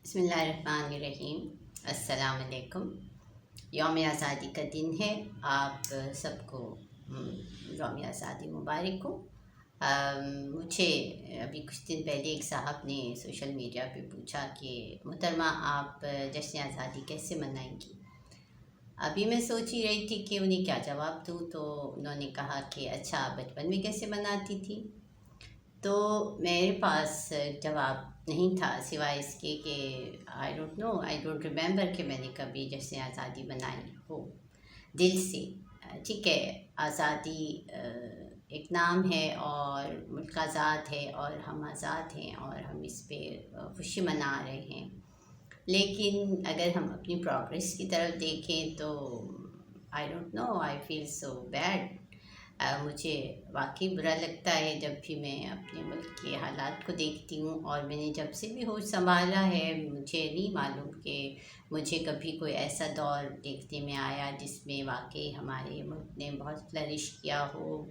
بسم اللہ الرحمن الرحیم۔ السلام علیکم۔ یوم آزادی کا دن ہے، آپ سب کو یوم آزادی مبارک ہو۔ مجھے ابھی کچھ دن پہلے ایک صاحب نے سوشل میڈیا پہ پوچھا کہ محترمہ آپ جشن آزادی کیسے منائیں گی؟ ابھی میں سوچ ہی رہی تھی کہ انہیں کیا جواب دوں، تو انہوں نے کہا کہ اچھا بچپن میں کیسے مناتی تھی؟ تو میرے پاس جواب نہیں تھا سوائے اس کے کہ آئی ڈونٹ ریمبر کہ میں نے کبھی جشن آزادی منائی ہو دل سے۔ ٹھیک ہے، آزادی ایک نام ہے اور ملک آزاد ہے اور ہم آزاد ہیں اور ہم اس پہ خوشی منا رہے ہیں، لیکن اگر ہم اپنی پروگریس کی طرف دیکھیں تو آئی فیل سو بیڈ۔ مجھے واقعی برا لگتا ہے جب بھی میں اپنے ملک کے حالات کو دیکھتی ہوں، اور میں نے جب سے بھی ہوش سنبھالا ہے مجھے نہیں معلوم کہ مجھے کبھی کوئی ایسا دور دیکھنے میں آیا جس میں واقعی ہمارے ملک نے بہت فلرش کیا ہو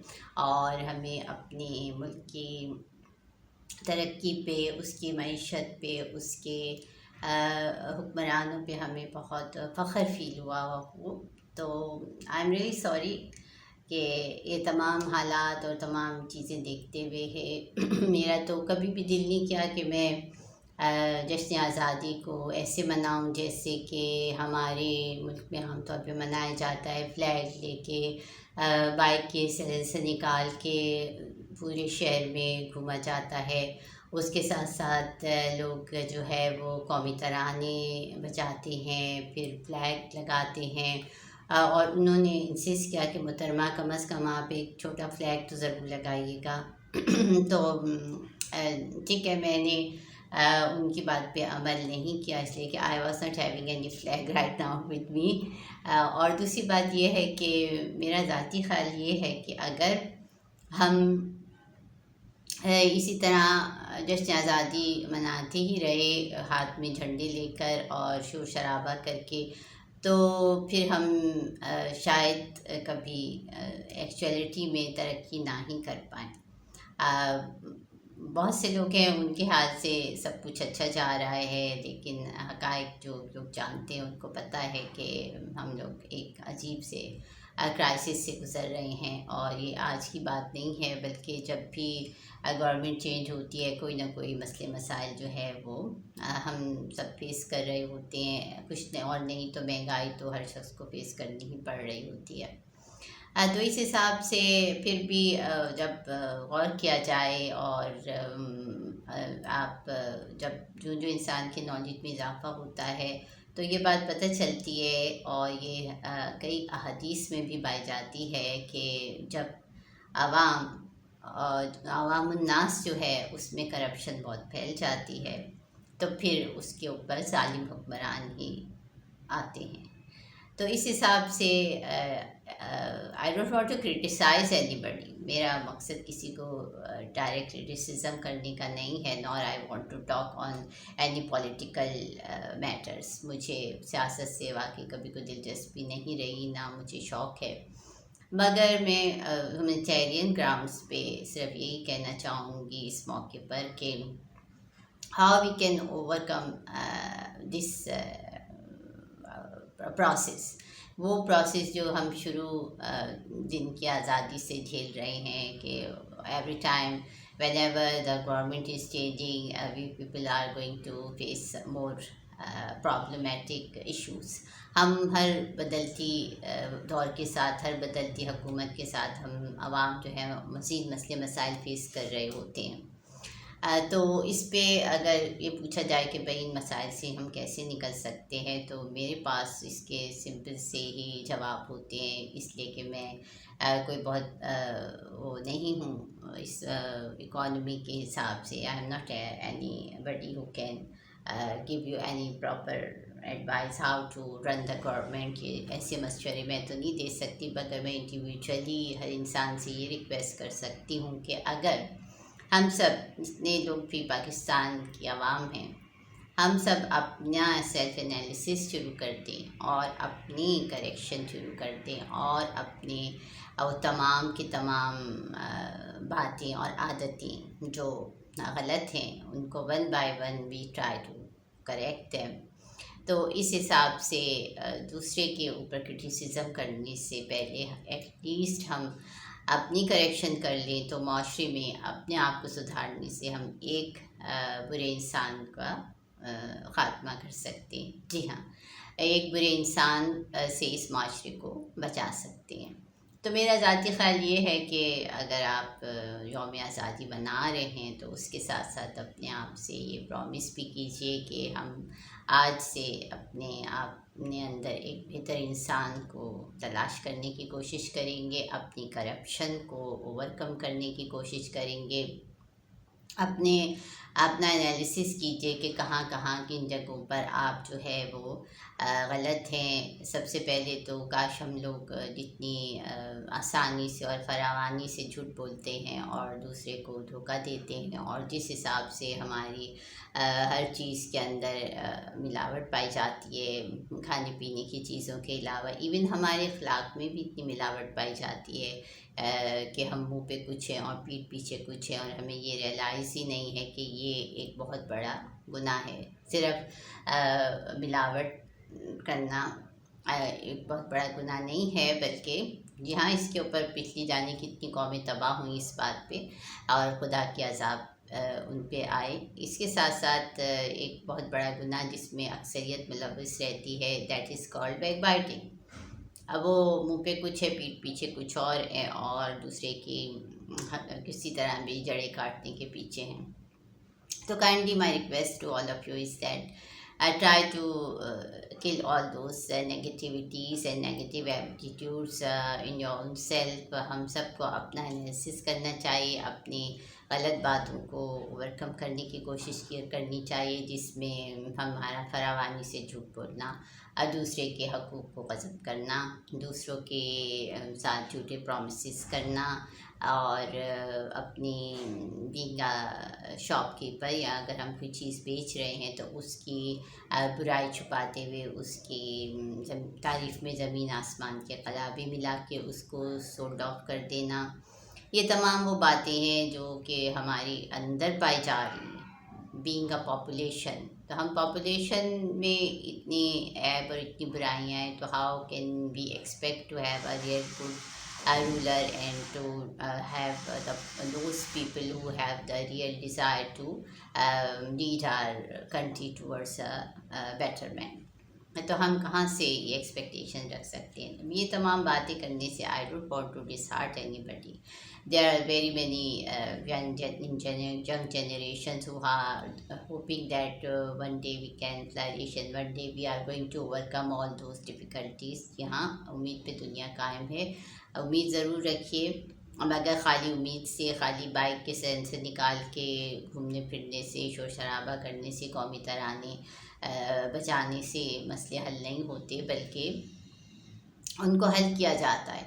اور ہمیں اپنے ملک کی ترقی پہ، اس کی معیشت پہ، اس کے حکمرانوں پہ ہمیں بہت فخر فیل ہوا ہو۔ تو آئی ایم ریئلی سوری کہ یہ تمام حالات اور تمام چیزیں دیکھتے ہوئے ہے میرا تو کبھی بھی دل نہیں کیا کہ میں جشن آزادی کو ایسے مناؤں جیسے کہ ہمارے ملک میں عام طور پہ منایا جاتا ہے، فلیگ لے کے بائک کے سے نکال کے پورے شہر میں گھوما جاتا ہے، اس کے ساتھ ساتھ لوگ جو ہے وہ قومی ترانے بجاتے ہیں، پھر فلیگ لگاتے ہیں، اور انہوں نے انسسٹ کیا کہ محترمہ کم از کم آپ ایک چھوٹا فلیگ تو ضرور لگائیے گا۔ تو ٹھیک ہے، میں نے ان کی بات پہ عمل نہیں کیا، اس لیے کہ I was not having any flag right now with me. اور دوسری بات یہ ہے کہ میرا ذاتی خیال یہ ہے کہ اگر ہم اسی طرح جشن آزادی مناتے ہی رہے ہاتھ میں جھنڈے لے کر اور شور شرابہ کر کے، تو پھر ہم شاید کبھی ایکچولیٹی میں ترقی نہ ہی کر پائیں۔ بہت سے لوگ ہیں ان کے ہاتھ سے سب کچھ اچھا جا رہا ہے، لیکن حقائق جو لوگ جانتے ہیں ان کو پتہ ہے کہ ہم لوگ ایک عجیب سے کرائسس سے گزر رہے ہیں، اور یہ آج کی بات نہیں ہے، بلکہ جب بھی گورنمنٹ چینج ہوتی ہے کوئی نہ کوئی مسئلے مسائل جو ہے وہ ہم سب فیس کر رہے ہوتے ہیں، کچھ اور نہیں تو مہنگائی تو ہر شخص کو فیس کرنی ہی پڑ رہی ہوتی ہے۔ تو اس حساب سے پھر بھی جب غور کیا جائے اور آپ جب جو انسان کے نالج میں اضافہ ہوتا ہے تو یہ بات پتہ چلتی ہے، اور یہ کئی احادیث میں بھی پائی جاتی ہے کہ جب عوام الناس جو ہے اس میں کرپشن بہت پھیل جاتی ہے تو پھر اس کے اوپر ظالم حکمران ہی آتے ہیں۔ تو اس حساب سے I don't want to criticize anybody, میرا مقصد کسی کو ڈائریکٹ کرٹیسزم کرنے کا نہیں ہے، nor I want to talk on any political matters. مجھے سیاست سے واقعی کبھی کوئی دلچسپی نہیں رہی، نہ مجھے شوق ہے، مگر میں ہیومینیٹیرین گراؤنڈس پہ صرف یہی کہنا چاہوں گی اس موقع پر کہ how we can overcome this process, وہ پروسیس جو ہم شروع دن کی آزادی سے جھیل رہے ہیں کہ every time whenever the government is changing we people are going to face more problematic issues. ہم ہر بدلتی دور کے ساتھ، ہر بدلتی حکومت کے ساتھ ہم عوام جو ہے مزید مسئلے مسائل فیس کر رہے ہوتے ہیں۔ تو اس پہ اگر یہ پوچھا جائے کہ بھئی ان مسائل سے ہم کیسے نکل سکتے ہیں، تو میرے پاس اس کے سمپل سے ہی جواب ہوتے ہیں، اس لیے کہ میں کوئی بہت وہ نہیں ہوں اس اکانومی کے حساب سے، I'm not anybody who can give you any proper advice how to run the government, کہ ایسے مشورے میں تو نہیں دے سکتی، مگر میں انڈیویجولی ہر انسان سے یہ ریکویسٹ کر سکتی ہوں کہ اگر ہم سب جتنے لوگ بھی پاکستان کی عوام ہیں، ہم سب اپنا سیلف انالیسس شروع کر دیں اور اپنی کریکشن شروع کر دیں، اور اپنے تمام کی تمام باتیں اور عادتیں جو غلط ہیں ان کو one by one we try to correct ہے. تو اس حساب سے دوسرے کے اوپر کرٹیسزم کرنے سے پہلے ایٹ لیسٹ ہم اپنی کریکشن کر لیں تو معاشرے میں اپنے آپ کو سدھارنے سے ہم ایک برے انسان کا خاتمہ کر سکتے ہیں. جی ہاں، ایک برے انسان سے اس معاشرے کو بچا سکتے ہیں. تو میرا ذاتی خیال یہ ہے کہ اگر آپ یوم آزادی منا رہے ہیں تو اس کے ساتھ ساتھ اپنے آپ سے یہ پرومس بھی کیجیے کہ ہم آج سے اپنے اندر ایک بہتر انسان کو تلاش کرنے کی کوشش کریں گے، اپنی کرپشن کو اوور کم کرنے کی کوشش کریں گے. اپنا انالیسس کیجیے کہ کہاں کہاں کن جگہوں پر آپ جو ہے وہ غلط ہیں. سب سے پہلے تو کاش ہم لوگ جتنی آسانی سے اور فراوانی سے جھوٹ بولتے ہیں اور دوسرے کو دھوکہ دیتے ہیں، اور جس حساب سے ہماری ہر چیز کے اندر ملاوٹ پائی جاتی ہے، کھانے پینے کی چیزوں کے علاوہ ایون ہمارے اخلاق میں بھی اتنی ملاوٹ پائی جاتی ہے کہ ہم منہ پہ کچھ ہیں اور پیٹھ پیچھے کچھ ہیں، اور ہمیں یہ ریئلائز ہی نہیں ہے کہ یہ ایک بہت بڑا گناہ ہے. صرف ملاوٹ کرنا ایک بہت بڑا گناہ نہیں ہے، بلکہ جی ہاں اس کے اوپر پچھلی جانے کتنی قومیں تباہ ہوئیں اس بات پہ، اور خدا کی عذاب ان پہ آئے. اس کے ساتھ ساتھ ایک بہت بڑا گناہ جس میں اکثریت ملوث رہتی ہے، that is called back biting. اب وہ منہ پہ کچھ ہے، پیٹھ پیچھے کچھ اور ہے، اور دوسرے کی کسی طرح بھی جڑیں کاٹنے کے پیچھے ہیں. تو kindly my request to all of you is that try to kill all those negativities and negative attitudes in your own self. ہم سب کو اپنا انالیسس کرنا چاہیے، اپنی غلط باتوں کو اوور کم کرنے کی کوشش کرنی چاہیے، جس میں ہمارا فراوانی سے جھوٹ بولنا اور دوسرے کے حقوق کو غصب کرنا، دوسروں کے ساتھ جھوٹے پرومسز کرنا، اور اپنی بینگ شاپ کیپر یا اگر ہم کوئی چیز بیچ رہے ہیں تو اس کی برائی چھپاتے ہوئے اس کی تعریف میں زمین آسمان کے قلابی ملا کے اس کو سولڈ آف کر دینا. یہ تمام وہ باتیں ہیں جو کہ ہماری اندر پائی جا رہی ہیں. بینگ اے پاپولیشن، تو ہم پاپولیشن میں اتنی عیب اور اتنی برائیاں ہیں، تو how can we expect to have a real good ruler and to have those people who have the real desire to lead our country towards a betterment. تو ہم کہاں سے یہ ایکسپیکٹیشن رکھ سکتے ہیں؟ یہ تمام باتیں کرنے سے I don't want to disheart anybody. There are very many young generations who are hoping that one day we can flourish and one day we are going to overcome all those difficulties. یہاں امید پہ دنیا قائم ہے، امید ضرور رکھیے. اب اگر خالی امید سے، خالی بائک کے سین سے نکال کے گھومنے پھرنے سے، شور شرابہ کرنے سے، قومی ترانے بجانے سے مسئلے حل نہیں ہوتے، بلکہ ان کو حل کیا جاتا ہے.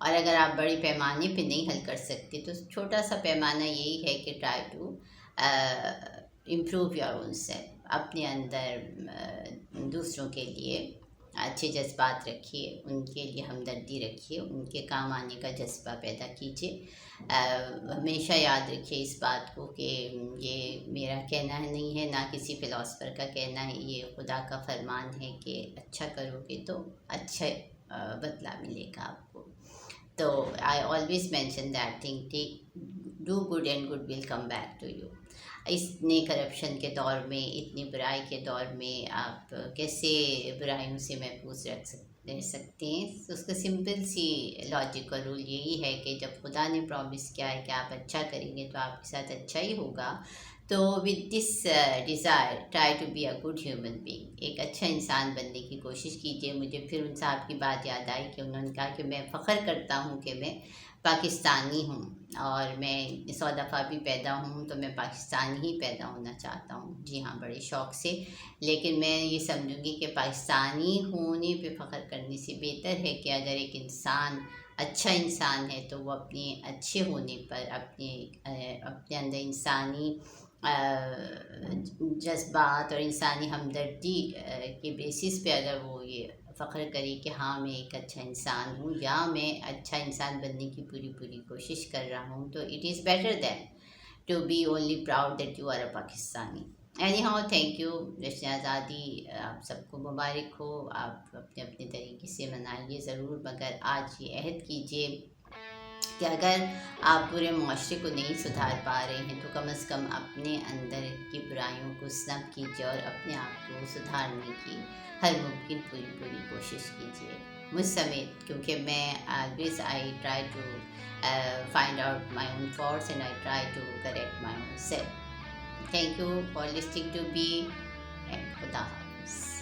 اور اگر آپ بڑے پیمانے پہ نہیں حل کر سکتے تو چھوٹا سا پیمانہ یہی ہے کہ try to improve your own self. اپنے اندر دوسروں کے لیے اچھے جذبات رکھیے، ان کے لیے ہمدردی رکھیے، ان کے کام آنے کا جذبہ پیدا کیجیے. ہمیشہ یاد رکھیے اس بات کو کہ یہ میرا کہنا نہیں ہے، نہ کسی فلاسفر کا کہنا ہے، یہ خدا کا فرمان ہے کہ اچھا کرو گے تو اچھا بدلہ ملے گا آپ کو. تو I always mention that thing, do good and good will come back to you. اتنے کرپشن کے دور میں، اتنی برائی کے دور میں آپ کیسے برائیوں سے محفوظ رہ سکتے ہیں؟ اس کا سمپل سی لاجک اور رول یہی ہے کہ جب خدا نے پرومس کیا ہے کہ آپ اچھا کریں گے تو آپ کے ساتھ اچھا ہی ہوگا. تو with this desire try to be a good human being. ایک اچھا انسان بننے کی کوشش کیجیے. مجھے پھر ان صاحب کی بات یاد آئی کہ انہوں نے کہا کہ میں فخر کرتا ہوں کہ میں پاکستانی ہوں، اور میں 100 دفعہ بھی پیدا ہوں تو میں پاکستانی ہی پیدا ہونا چاہتا ہوں. جی ہاں، بڑے شوق سے. لیکن میں یہ سمجھوں گی کہ پاکستانی ہونے پہ فخر کرنے سے بہتر ہے کہ اگر ایک انسان اچھا انسان ہے تو وہ اپنے اچھے ہونے پر، اپنے اندر انسانی جذبات اور انسانی ہمدردی کے بیسس پہ اگر وہ یہ فخر کرے کہ ہاں میں ایک اچھا انسان ہوں، یا میں اچھا انسان بننے کی پوری کوشش کر رہا ہوں، تو it is better than to be only proud that you are a Pakistani. Anyhow thank you, جشن آزادی آپ سب کو مبارک ہو، آپ اپنے اپنے طریقے سے منائیے ضرور، مگر آج یہ عہد کیجیے کہ اگر آپ پورے معاشرے کو نہیں سدھار پا رہے ہیں تو کم از کم اپنے اندر کی برائیوں کو سنب کیجیے اور اپنے آپ کو سدھارنے کی ہر ممکن پوری پوری کوشش کیجیے، مجھ سمیت، کیونکہ میں always I try to find out my own faults and I try to correct my own self. Thank you for listening to me and Khuda Hafiz.